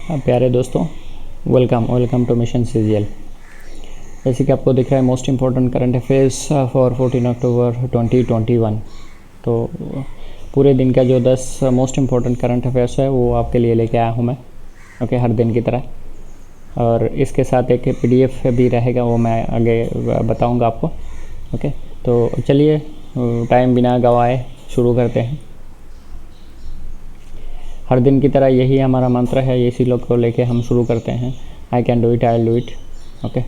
प्यारे दोस्तों, welcome two mission CGL. जैसे कि आपको दिख रहा है most important current affairs for 14 अक्टूबर 2021। तो पूरे दिन का जो 10 मोस्ट इम्पॉर्टेंट करंट अफेयर्स है वो आपके लिए लेके आया हूँ मैं। ओके, हर दिन की तरह। और इसके साथ एक पीडीएफ भी रहेगा, वो मैं आगे बताऊँगा आपको। ओके, तो चलिए टाइम बिना गवाए शुरू करते हैं। हर दिन की तरह यही हमारा मंत्र है, इसी लोग को लेके हम शुरू करते हैं। I can do it, I will do it. Okay,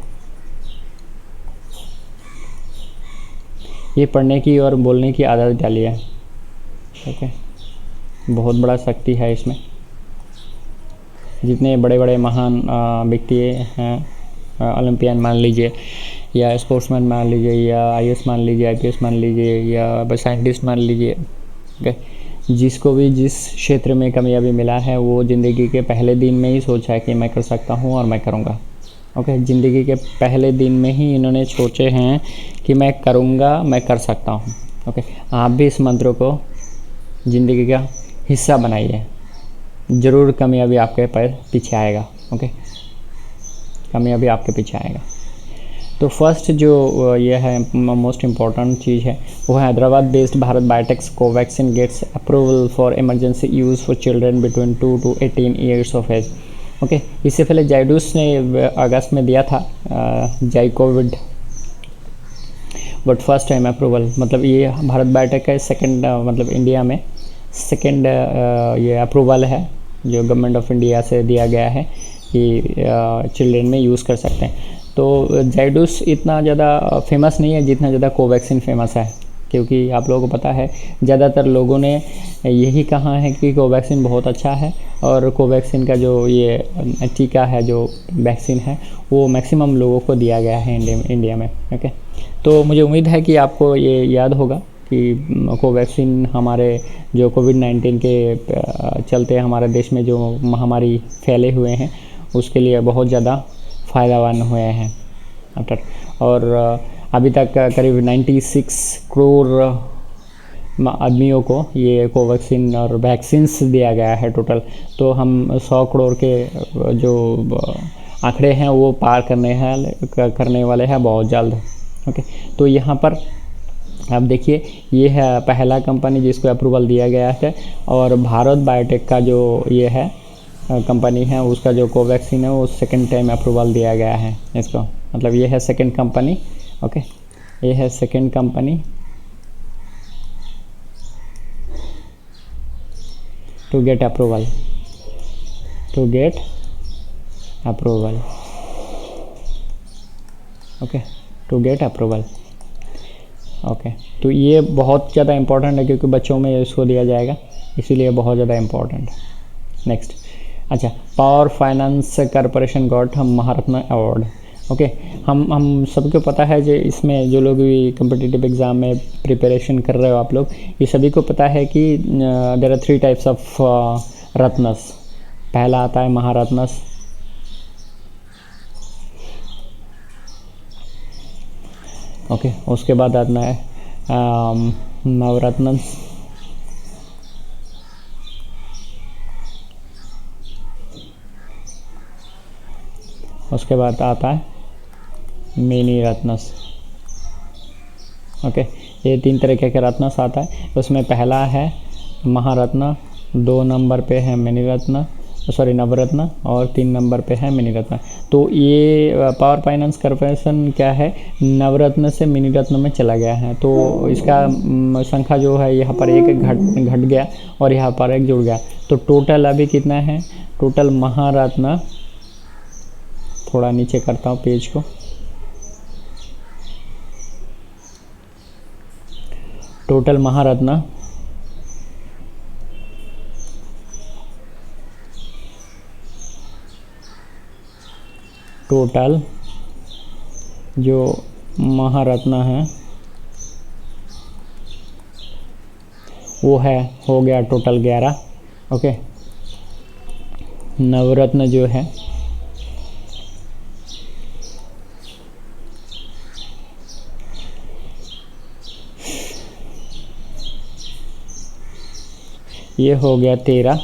ये पढ़ने की और बोलने की आदत डालिए। ओके, बहुत बड़ा शक्ति है इसमें। जितने बड़े बड़े महान व्यक्ति हैं, ओलंपियन मान लीजिए, या स्पोर्ट्समैन मान लीजिए, या आईएएस मान लीजिए, आईपीएस मान लीजिए, या साइंटिस्ट मान लीजिए। ओके, जिसको भी जिस क्षेत्र में कामयाबी मिला है वो ज़िंदगी के पहले दिन में ही सोचा है कि मैं कर सकता हूँ और मैं करूँगा। ओके, ज़िंदगी के पहले दिन में ही इन्होंने सोचे हैं कि मैं करूँगा, मैं कर सकता हूँ। ओके, आप भी इस मंत्र को ज़िंदगी का हिस्सा बनाइए, ज़रूर कामयाबी आपके पैर पीछे आएगा। ओके, कामयाबी आपके पीछे आएगा। तो फर्स्ट जो ये है मोस्ट इम्पॉर्टेंट चीज़ है वो है Hyderabad based Bharat Biotech's Covaxin gets approval for emergency use for children between 2 to 18 years of age. Okay, इससे पहले जाइडूस ने अगस्त में दिया था ZyCovid, but first time approval. मतलब ये भारत बायोटेक का सेकंड मतलब इंडिया में सेकंड ये अप्रूवल है जो गवर्नमेंट ऑफ इंडिया से दिया गया है कि चिल्ड्रन में यूज़ कर सकते हैं। तो जाइडूस इतना ज़्यादा फेमस नहीं है जितना ज़्यादा कोवैक्सीन फेमस है, क्योंकि आप लोगों को पता है ज़्यादातर लोगों ने यही कहा है कि कोवैक्सीन बहुत अच्छा है, और कोवैक्सीन का जो ये टीका है, जो वैक्सीन है, वो मैक्सिमम लोगों को दिया गया है इंडिया में। ओके, तो मुझे उम्मीद है कि आपको ये याद होगा कि कोवैक्सीन हमारे जो कोविड-19 के चलते हमारे देश में जो महामारी फैले हुए हैं उसके लिए बहुत ज़्यादा फ़ायदावान हुए हैं आफ्टर। और अभी तक करीब 96 करोड़ आदमियों को ये कोवैक्सीन और वैक्सीन्स दिया गया है टोटल। तो हम 100 करोड़ के जो आंकड़े हैं वो पार करने वाले हैं बहुत जल्द। ओके, तो यहाँ पर आप देखिए ये है पहला कंपनी जिसको अप्रूवल दिया गया है, और भारत बायोटेक का जो ये है कंपनी है उसका जो कोवैक्सीन है वो सेकंड टाइम अप्रूवल दिया गया है इसको। मतलब ये है सेकंड कंपनी। ओके, ये है second company to get approval okay, to get approval. Okay, तो ये बहुत ज़्यादा इम्पोर्टेंट है क्योंकि बच्चों में इसको दिया जाएगा, इसीलिए बहुत ज़्यादा इम्पोर्टेंट है। नेक्स्ट, अच्छा, पावर फाइनेंस कॉरपोरेशन गॉट महारत्न अवार्ड। ओके, हम सबको पता है जो इसमें जो लोग भी कम्पिटिटिव एग्ज़ाम में प्रिपरेशन कर रहे हो आप लोग, ये सभी को पता है कि देयर आर 3 टाइप्स ऑफ रत्नस। पहला आता है महारत्नस, ओके, उसके बाद आता है नवरत्नस, उसके बाद आता है मिनी रत्नस। ओके, ये 3 तरीके के रत्नस आता है। उसमें पहला है महारत्न, 2 नंबर पे है मिनी रत्न, नवरत्न, और 3 नंबर पे है मिनी रत्न। तो ये पावर फाइनेंस कॉर्पोरेशन क्या है, नवरत्न से मिनी रत्न में चला गया है। तो इसका संख्या जो है यहाँ पर एक घट गया और यहाँ पर एक जुड़ गया। तो टोटल अभी कितना है, टोटल महारत्न, थोड़ा नीचे करता हूँ पेज को, टोटल महारत्न टोटल जो महारत्न है वो है, हो गया टोटल 11। ओके, नवरत्न जो है ये हो गया 13,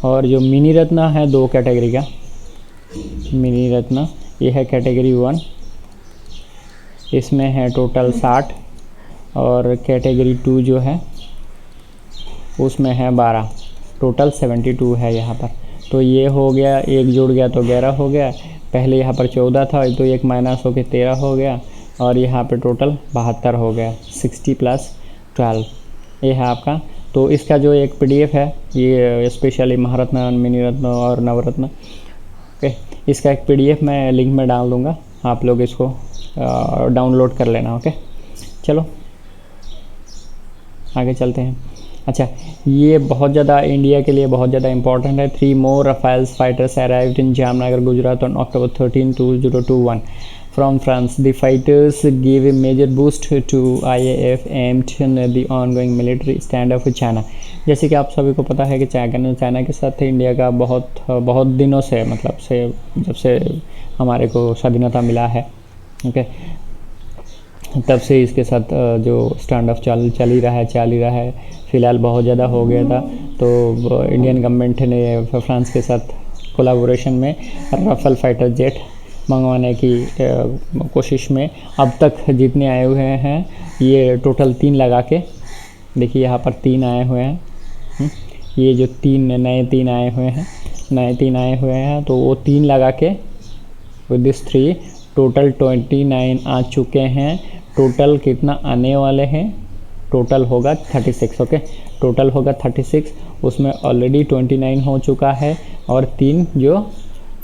और जो मिनी रत्न है 2 कैटेगरी का, मिनी रत्न ये है कैटेगरी 1, इसमें है टोटल 60, और कैटेगरी 2 जो है उसमें है 12, टोटल 72 है यहाँ पर। तो ये हो गया, एक जुड़ गया तो 11 हो गया, पहले यहाँ पर 14 था तो एक माइनस होकर 13 हो गया, और यहाँ पे टोटल 72 हो गया, 60 + 12 ये है आपका। तो इसका जो एक PDF है, ये स्पेशली महारत्न, मिनी रत्न और नवरत्न, ओके, इसका एक PDF मैं लिंक में डाल दूँगा, आप लोग इसको डाउनलोड कर लेना। ओके, चलो आगे चलते हैं। अच्छा, ये बहुत ज़्यादा इंडिया के लिए बहुत ज़्यादा इंपॉर्टेंट है। 3 more Rafales fighters arrived in Jamnagar, Gujarat on October 13, 2021 from France. The fighters gave a major boost to IAF aimed at the ongoing military standoff with China. जैसे कि आप सभी को पता है कि चाइना के साथ इंडिया का बहुत दिनों से, मतलब से जब से हमारे को स्वाधीनता मिला है, ओके, तब से इसके साथ जो स्टैंड ऑफ चल ही रहा है। फ़िलहाल बहुत ज़्यादा हो गया था, तो इंडियन गवर्नमेंट ने फ्रांस के साथ कोलैबोरेशन में राफेल फाइटर जेट मंगवाने की कोशिश में अब तक जितने आए हुए हैं, ये टोटल 3 लगा के देखिए, यहाँ पर 3 आए हुए हैं। ये जो 3 नए आए हुए हैं, तो वो 3 लगा के विद दिस 3 टोटल 29 आ चुके हैं। टोटल कितना आने वाले हैं? टोटल होगा 36। ओके, टोटल होगा 36, उसमें ऑलरेडी 29 हो चुका है, और 3 जो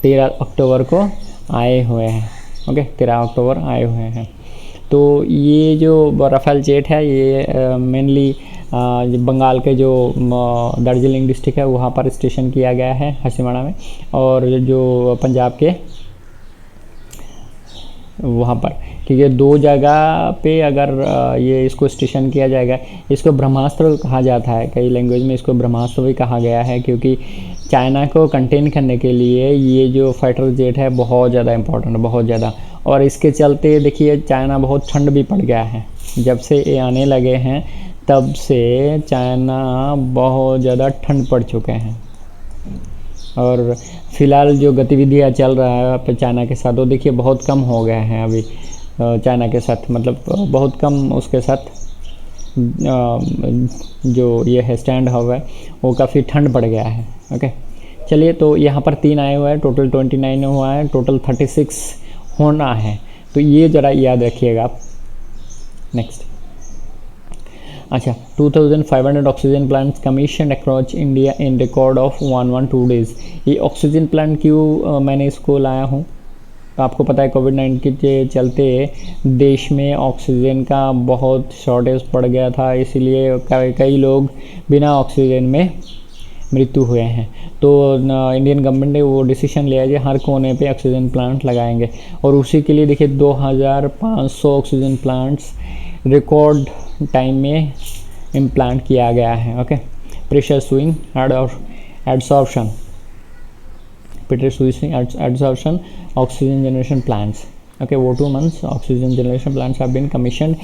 13 अक्टूबर को आए हुए हैं। ओके, 13 अक्टूबर आए हुए हैं। तो ये जो राफेल जेट है, ये मेनली बंगाल के जो दार्जिलिंग डिस्ट्रिक्ट है वहाँ पर स्टेशन किया गया है, हासीमाड़ा में, और जो पंजाब के वहाँ पर, क्योंकि 2 जगह पे अगर ये इसको स्टेशन किया जाएगा। इसको ब्रह्मास्त्र कहा जाता है, कई लैंग्वेज में इसको ब्रह्मास्त्र भी कहा गया है, क्योंकि चाइना को कंटेन करने के लिए ये जो फाइटर जेट है बहुत ज़्यादा इम्पोर्टेंट, बहुत ज़्यादा। और इसके चलते देखिए चाइना बहुत ठंड भी पड़ गया है, जब से ये आने लगे हैं तब से चाइना बहुत ज़्यादा ठंड पड़ चुके हैं। और फ़िलहाल जो गतिविधियाँ चल रहा है चाइना के साथ, वो देखिए बहुत कम हो गए हैं अभी चाइना के साथ, मतलब बहुत कम उसके साथ जो ये है स्टैंड हुआ है, वो काफ़ी ठंड पड़ गया है। ओके, चलिए, तो यहाँ पर 3 आए हुए हैं, टोटल 29 हुआ है, टोटल 36 होना है, तो ये ज़रा याद रखिएगा आप। नेक्स्ट, अच्छा, 2500 oxygen plants commission across India in record of 112 days. ये ऑक्सीजन प्लांट क्यों मैंने इसको लाया हूँ, तो आपको पता है कोविड-19 के चलते देश में ऑक्सीजन का बहुत शॉर्टेज पड़ गया था, इसीलिए कई लोग बिना ऑक्सीजन में मृत्यु हुए हैं। तो इंडियन गवर्नमेंट ने वो डिसीजन लिया कि हर कोने पे ऑक्सीजन प्लांट लगाएंगे, और उसी के लिए देखिए 2500 ऑक्सीजन प्लांट्स रिकॉर्ड टाइम में इम्प्लांट किया गया है। Okay, pressure swing adsorption oxygen generation plants. Okay, O2 months oxygen generation plants have been commissioned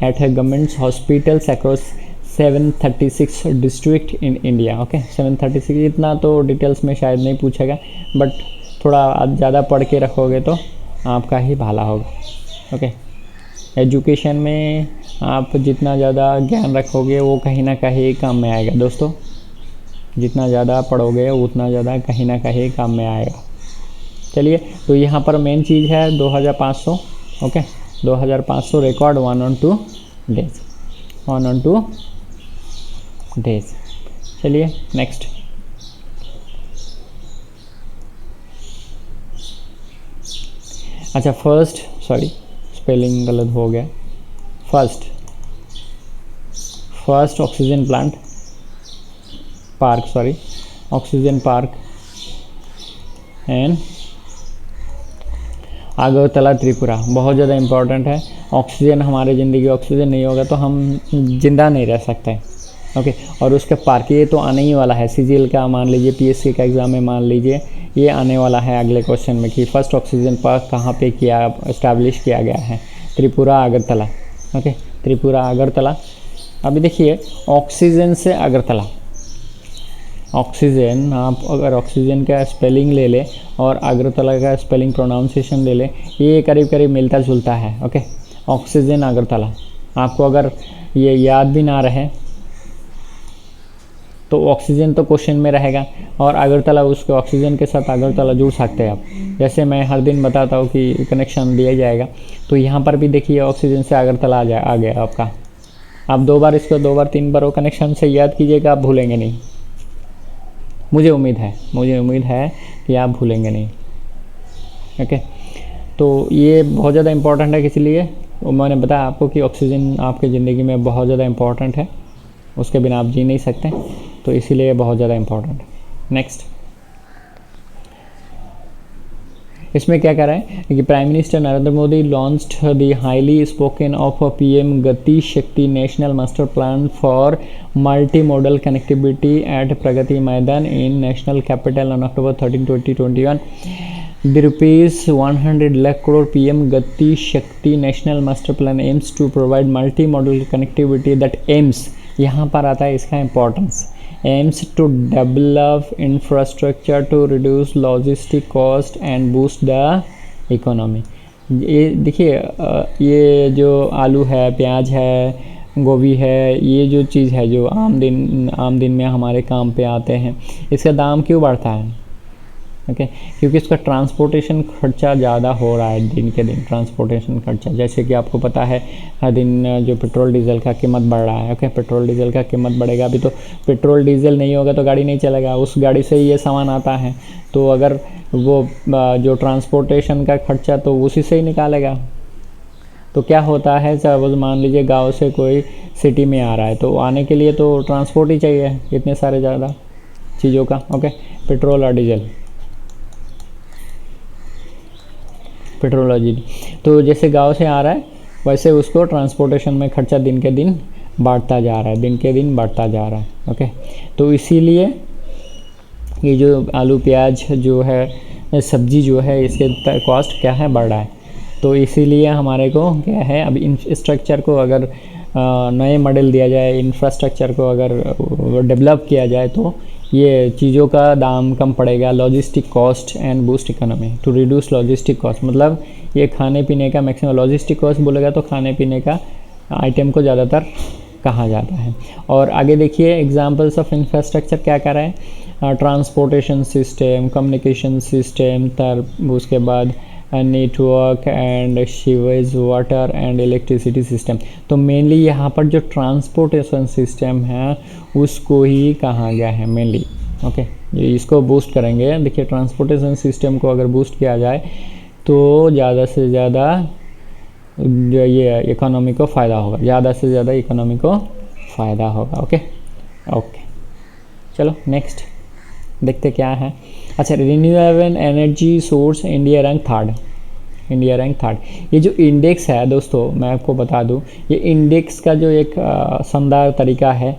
at government hospitals across 736 district in India. Okay, 736, इतना तो डिटेल्स में शायद नहीं पूछेगा, बट थोड़ा ज़्यादा पढ़ के रखोगे तो आपका ही भला होगा। ओके, एजुकेशन में आप जितना ज़्यादा ज्ञान रखोगे वो कहीं ना कहीं काम में आएगा दोस्तों, जितना ज़्यादा पढ़ोगे उतना ज़्यादा कहीं ना कहीं काम में आएगा। चलिए, तो यहाँ पर मेन चीज़ है 2500। Okay, 2500 record 112 days. चलिए नेक्स्ट, अच्छा, स्पेलिंग गलत हो गया। First oxygen plant park, oxygen park and Agartala Tripura, बहुत ज़्यादा इम्पोर्टेंट है। ऑक्सीजन, हमारे ज़िंदगी ऑक्सीजन नहीं होगा तो हम जिंदा नहीं रह सकते। ओके, और उसके पार्क ये तो आने ही वाला है, CGL का मान लीजिए, PSC का एग्ज़ाम में मान लीजिए, ये आने वाला है अगले क्वेश्चन में कि फर्स्ट ऑक्सीजन पार्क कहाँ पे इस्टेब्लिश किया गया है। त्रिपुरा अगरतला। ओके, त्रिपुरा अगरतला। अभी देखिए, ऑक्सीजन से अगरतला, ऑक्सीजन, आप अगर ऑक्सीजन का स्पेलिंग ले लें और अगरतला का स्पेलिंग प्रोनाउंसिएशन ले लें, ये करीब करीब मिलता जुलता है। ओके, ऑक्सीजन अगरतला, आपको अगर ये याद भी ना रहे तो ऑक्सीजन तो क्वेश्चन में रहेगा और अगरतला, उसके ऑक्सीजन के साथ अगरतला जुड़ सकते हैं आप। जैसे मैं हर दिन बताता हूँ कि कनेक्शन दिया जाएगा, तो यहाँ पर भी देखिए ऑक्सीजन से अगरतला आ गया आपका। आप 2 बार इसको 2 बार 3 बार वो कनेक्शन से याद कीजिएगा, आप भूलेंगे नहीं। मुझे उम्मीद है कि आप भूलेंगे नहीं। ओके, तो ये बहुत ज़्यादा इम्पोर्टेंट है, इसलिए मैंने बताया आपको कि ऑक्सीजन आपके ज़िंदगी में बहुत ज़्यादा इम्पोर्टेंट है, उसके बिना आप जी नहीं सकते, तो इसीलिए बहुत ज़्यादा इम्पोर्टेंट है। नेक्स्ट, इसमें क्या कह रहा है कि prime minister Narendra Modi launched the highly spoken of PM Gati Shakti national master plan for multi modal connectivity at Pragati Maidan in national capital on October 13, 2021. The ₹100 lakh crore PM Gati Shakti National Master Plan aims to provide multi-modal connectivity that aims, यहाँ पर आता है इसका importance, aims to develop infrastructure to reduce logistic cost and boost the economy. ये देखिए, ये जो आलू है, प्याज है, गोभी है, ये जो चीज़ है जो आम दिन में हमारे काम पे आते हैं, इसका दाम क्यों बढ़ता है? ओके, क्योंकि इसका ट्रांसपोर्टेशन खर्चा ज़्यादा हो रहा है दिन के दिन। ट्रांसपोर्टेशन खर्चा, जैसे कि आपको पता है हर दिन जो पेट्रोल डीजल का कीमत बढ़ रहा है। ओके, पेट्रोल डीजल का कीमत बढ़ेगा, अभी तो पेट्रोल डीजल नहीं होगा तो गाड़ी नहीं चलेगा, उस गाड़ी से ही ये सामान आता है, तो अगर वो जो ट्रांसपोर्टेशन का खर्चा तो उसी से ही निकालेगा। तो क्या होता है, सपोज मान लीजिए गाँव से कोई सिटी में आ रहा है, तो आने के लिए तो ट्रांसपोर्ट ही चाहिए इतने सारे ज़्यादा चीज़ों का। ओके, पेट्रोल और डीजल, पेट्रोल और डीजल, तो जैसे गांव से आ रहा है वैसे उसको ट्रांसपोर्टेशन में खर्चा दिन के दिन बढ़ता जा रहा है, दिन के दिन बढ़ता जा रहा है। ओके, तो इसीलिए ये जो आलू प्याज जो है, सब्जी जो है, इसके कॉस्ट क्या है, बढ़ रहा है। तो इसीलिए हमारे को क्या है, अब इंफ्रास्ट्रक्चर को अगर नए मॉडल दिया जाए, इंफ्रास्ट्रक्चर को अगर डेवलप किया जाए तो ये चीज़ों का दाम कम पड़ेगा। Logistic cost and boost economy to reduce logistic cost, मतलब ये खाने पीने का मैक्सिमम, लॉजिस्टिक कॉस्ट बोलेगा तो खाने पीने का आइटम को ज़्यादातर कहा जाता है। और आगे देखिए एग्जांपल्स ऑफ इंफ्रास्ट्रक्चर क्या कर रहा है, ट्रांसपोर्टेशन सिस्टम, कम्युनिकेशन सिस्टम, तब उसके बाद network and sewage, water and electricity system. तो मेनली यहाँ पर जो ट्रांसपोर्टेशन सिस्टम है उसको ही कहा गया है मेनली। ओके, इसको बूस्ट करेंगे। देखिए ट्रांसपोर्टेशन सिस्टम को अगर बूस्ट किया जाए तो ज़्यादा से ज़्यादा जो ये इकोनॉमी को फ़ायदा होगा, ज़्यादा से ज़्यादा इकोनॉमी को फ़ायदा होगा। ओके ओके, चलो नेक्स्ट देखते क्या है। अच्छा, renewable energy source India rank third. ये जो इंडेक्स है दोस्तों, मैं आपको बता दूं, ये इंडेक्स का जो एक शानदार तरीका है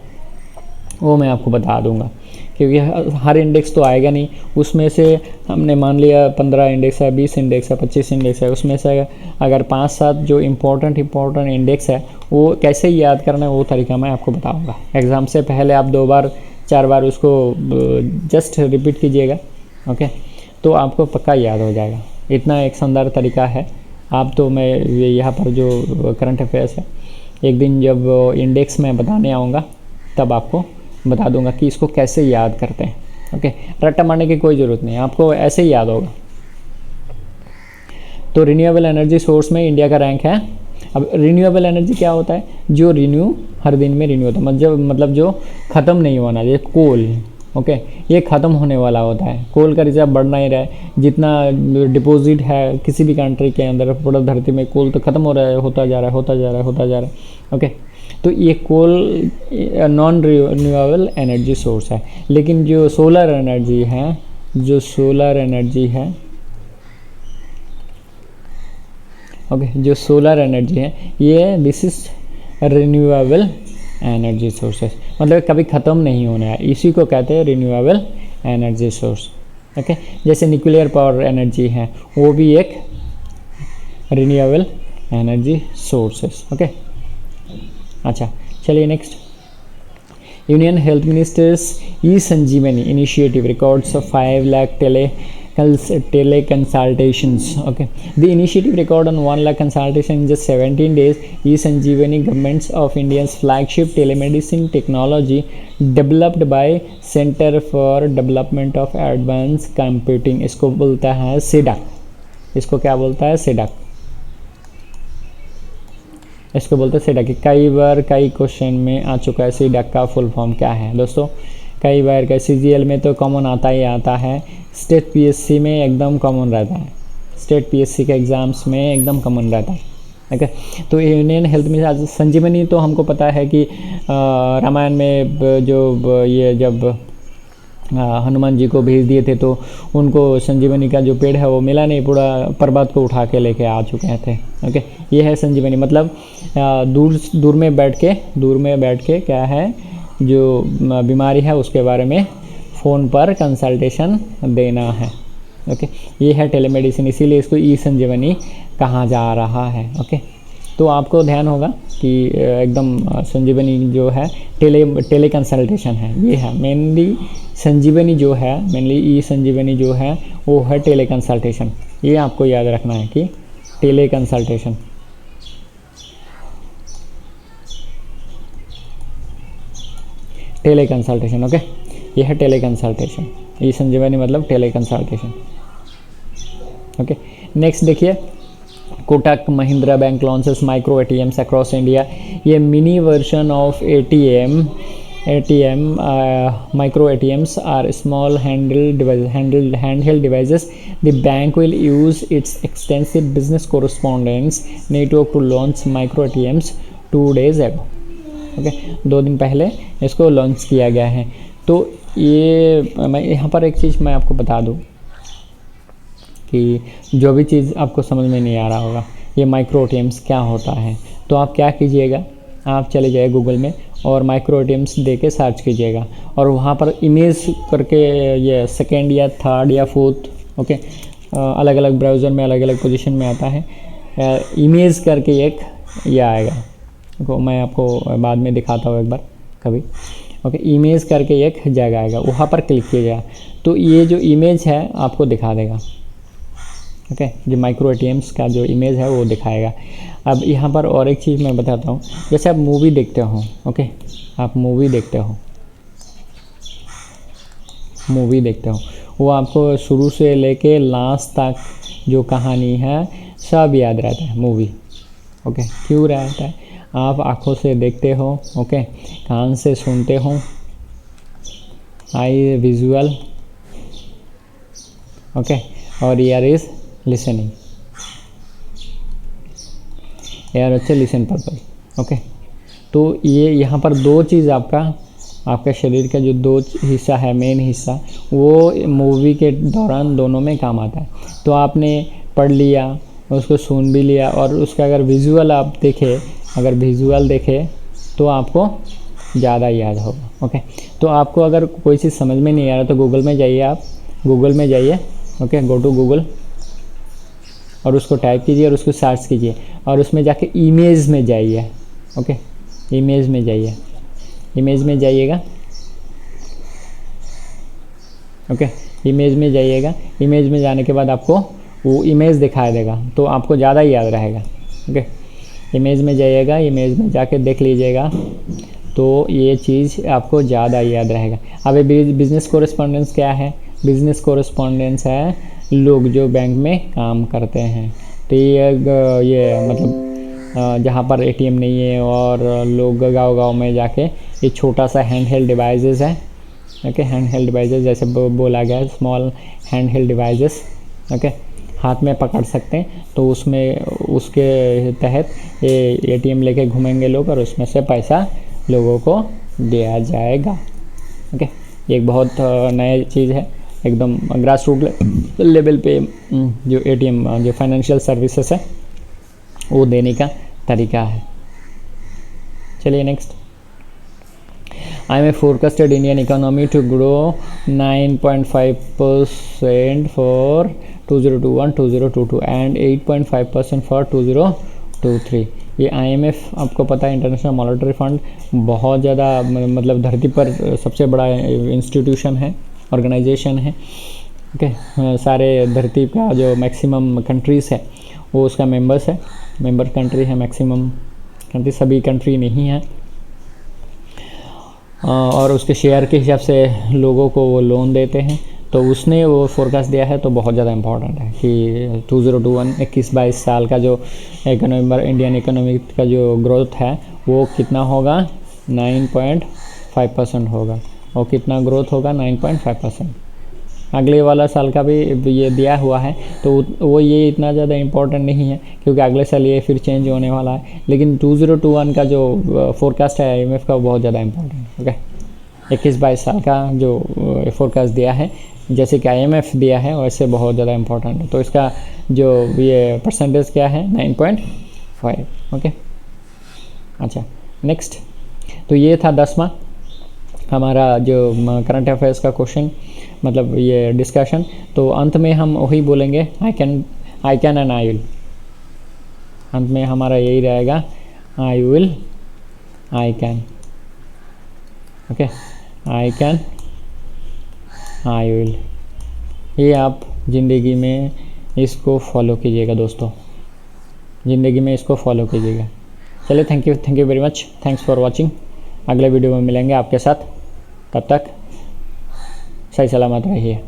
वो मैं आपको बता दूंगा, क्योंकि हर इंडेक्स तो आएगा नहीं। उसमें से हमने मान लिया 15 इंडेक्स है, 20 इंडेक्स है, 25 इंडेक्स है, उसमें से अगर 5-7 जो इम्पोर्टेंट इंडेक्स है वो कैसे याद करना है वो तरीका मैं आपको बताऊँगा। एग्ज़ाम से पहले आप 2-4 बार उसको जस्ट रिपीट कीजिएगा। ओके, तो आपको पक्का याद हो जाएगा। इतना एक शानदार तरीका है। आप तो मैं यहाँ पर जो करंट अफेयर्स है, एक दिन जब इंडेक्स में बताने आऊँगा तब आपको बता दूंगा कि इसको कैसे याद करते हैं। ओके, रट्टा मारने की कोई ज़रूरत नहीं, आपको ऐसे ही याद होगा। तो रिन्यूएबल एनर्जी सोर्स में इंडिया का रैंक है। अब रिन्यूएबल एनर्जी क्या होता है, जो हर दिन में रिन्यू होता है, मतलब जो ख़त्म नहीं होना, जैसे कोल। ओके, ये ख़त्म होने वाला होता है, कोल का रिजर्व बढ़ना ही रहा है। जितना डिपॉजिट है किसी भी कंट्री के अंदर, पूरा धरती में कोल तो ख़त्म हो रहा है, होता जा रहा है। ओके, तो ये कोल नॉन रिन्यूएबल एनर्जी सोर्स है। लेकिन जो सोलर एनर्जी है, ओके, जो सोलर एनर्जी है ये this is renewable energy sources, मतलब कभी ख़त्म नहीं होना है, इसी को कहते हैं रिन्यूएबल एनर्जी सोर्स। ओके, जैसे न्यूक्लियर पावर एनर्जी है वो भी एक रिन्यूएबल एनर्जी सोर्सेस। ओके, अच्छा चलिए next. Union Health Minister's e-Sanjeevani initiative records of 5 lakh teleconsultations. Okay, the initiative record on 1 lakh consultation in just 17 days. e-Sanjeevani, governments of India's flagship telemedicine technology developed by Center for Development of Advanced Computing. इसको बोलता है सेडाक. इसको क्या बोलता है? सेडाक. इसको बोलते हैं सेडाक. कई बार कई क्वेश्चन में आ चुका है सेडाक का फुल फॉर्म क्या है दोस्तों. कई बार का CGL में तो कॉमन आता ही आता है, स्टेट PSC में एकदम कॉमन रहता है, स्टेट PSC के एग्ज़ाम्स में एकदम कॉमन रहता है. ठीक है, तो यूनियन हेल्थ में संजीवनी तो हमको पता है कि रामायण में जो ये जब हनुमान जी को भेज दिए थे तो उनको संजीवनी का जो पेड़ है वो मिला नहीं, पूरा पर्वत को उठा के लेके आ चुके थे. ओके, ये है संजीवनी. मतलब दूर में बैठ के क्या है जो बीमारी है उसके बारे में फ़ोन पर कंसल्टेशन देना है. ओके, ये है टेलीमेडिसिन, इसीलिए इसको e-संजीवनी कहा जा रहा है. ओके, तो आपको ध्यान होगा कि एकदम संजीवनी जो है टेले कंसल्टेशन है. ये है मेनली संजीवनी जो है, मेनली e-संजीवनी जो है वो है टेले कंसल्टेशन. ये आपको याद रखना है कि टेले कंसल्टेशन. टेले कंसल्टेशन. ओके, ये है टेले कंसल्टेशन. e-संजीवनी मतलब टेले कंसल्टेशन. ओके, नेक्स्ट देखिए, Kotak Mahindra bank launches micro ATMs across India. ये mini version of ATM micro ATMs are small handheld devices. The bank will use its extensive business correspondence network to launch micro ATMs 2 days ago. Okay, 2 दिन पहले इसको launch किया गया है. तो ये मैं यहाँ पर एक चीज़ मैं आपको बता दूँ कि जो भी चीज़ आपको समझ में नहीं आ रहा होगा, ये माइक्रो ATMs क्या होता है, तो आप क्या कीजिएगा, आप चले जाइए गूगल में और माइक्रो ATMs दे के सर्च कीजिएगा और वहाँ पर इमेज करके ये सेकेंड या थर्ड या फोर्थ, ओके, अलग अलग ब्राउज़र में अलग अलग पोजीशन में आता है. इमेज करके एक ये आएगा, को मैं आपको बाद में दिखाता हूँ एक बार कभी. ओके, इमेज करके एक जगह आएगा, वहाँ पर क्लिक कीजिएगा तो ये जो इमेज है आपको दिखा देगा. ओके, जो माइक्रो ATMs का जो इमेज है वो दिखाएगा. अब यहाँ पर और एक चीज़ मैं बताता हूँ, जैसे आप मूवी देखते हो. ओके, आप मूवी देखते हो वो आपको शुरू से लेके लास्ट तक जो कहानी है सब याद रहता है मूवी. ओके, क्यों रहता है? आप आँखों से देखते हो, ओके, कान से सुनते हो, आई विजुअल, ओके, और ईयर इज लिसनिंग. ईयर अच्छा लिसन पर्पज. ओके, तो ये यहाँ पर 2 चीज़ आपका शरीर का जो 2 हिस्सा है, मेन हिस्सा, वो मूवी के दौरान दोनों में काम आता है. तो आपने पढ़ लिया, उसको सुन भी लिया और उसका अगर विजुअल आप देखें तो आपको ज़्यादा याद होगा. ओके, तो आपको अगर कोई चीज़ समझ में नहीं आ रहा तो गूगल में जाइए. ओके, गो टू गूगल और उसको टाइप कीजिए और उसको सर्च कीजिए और उसमें जाके इमेज में जाइए. ओके, इमेज में जाइएगा. ओके, इमेज में जाइएगा. इमेज में जाने के बाद आपको वो इमेज दिखाई देगा तो आपको ज़्यादा याद रहेगा. ओके, इमेज में जाइएगा, इमेज में जाके देख लीजिएगा तो ये चीज़ आपको ज़्यादा याद रहेगा. अब बिजनेस कोरेस्पोंडेंस क्या है? बिजनेस कोरेस्पोंडेंस है लोग जो बैंक में काम करते हैं. तो ये मतलब जहाँ पर ATM नहीं है और लोग गांव में जाके ये छोटा सा हैंड डिवाइसेस है. ओके, हैंड डिवाइसेस जैसे बोला गया है, स्मॉल हैंड डिवाइसेस. ओके, हाथ में पकड़ सकते हैं तो उसके तहत ये ATM लेके घूमेंगे लोग और उसमें से पैसा लोगों को दिया जाएगा. ओके, ये एक बहुत नया चीज़ है, एकदम ग्रास रूट लेवल पे जो ATM जो फाइनेंशियल सर्विसेज है वो देने का तरीका है. चलिए next. IMF forecasted Indian economy to grow 9.5% for 2021-2022 and 8.5% for 2023. ये IMF आपको पता है, इंटरनेशनल मॉनेटरी फंड, बहुत ज़्यादा मतलब धरती पर सबसे बड़ा इंस्टीट्यूशन है, ऑर्गेनाइजेशन है। ओके, सारे धरती का जो मैक्सिमम कंट्रीज़ है वो उसका मेंबर्स है, मेंबर कंट्री है, मैक्सिमम कंट्री, सभी कंट्री नहीं है। और उसके शेयर के हिसाब से लोगों को वो लोन देते हैं। तो उसने वो फोरकास्ट दिया है, तो बहुत ज़्यादा इम्पोर्टेंट है कि 2021 21-22 साल का जो इंडियन इकोनॉमी का जो ग्रोथ है वो कितना होगा, 9.5% होगा। और कितना ग्रोथ होगा, 9.5%। अगले वाला साल का भी ये दिया हुआ है, तो वो ये इतना ज़्यादा इम्पोर्टेंट नहीं है क्योंकि अगले साल ये फिर चेंज होने वाला है। लेकिन 2021 का जो फोरकास्ट है IMF का, वो बहुत ज़्यादा इम्पोर्टेंट है। ओके, 21-22 साल का जो फोरकास्ट दिया है, जैसे कि IMF दिया है वैसे बहुत ज़्यादा इम्पोर्टेंट है। तो इसका जो ये परसेंटेज क्या है, 9.5। ओके, अच्छा नेक्स्ट, तो ये था 10वां हमारा जो करंट अफेयर्स का क्वेश्चन, मतलब ये डिस्कशन। तो अंत में हम वही बोलेंगे, I can and I will. अंत में हमारा यही रहेगा, I will, I can. Okay, I can, I will. ये आप ज़िंदगी में इसको फॉलो कीजिएगा दोस्तों, ज़िंदगी में इसको फॉलो कीजिएगा। चलिए, thank you very much, thanks for watching. अगले वीडियो में मिलेंगे आपके साथ, तब तक सही सलामत रहिए।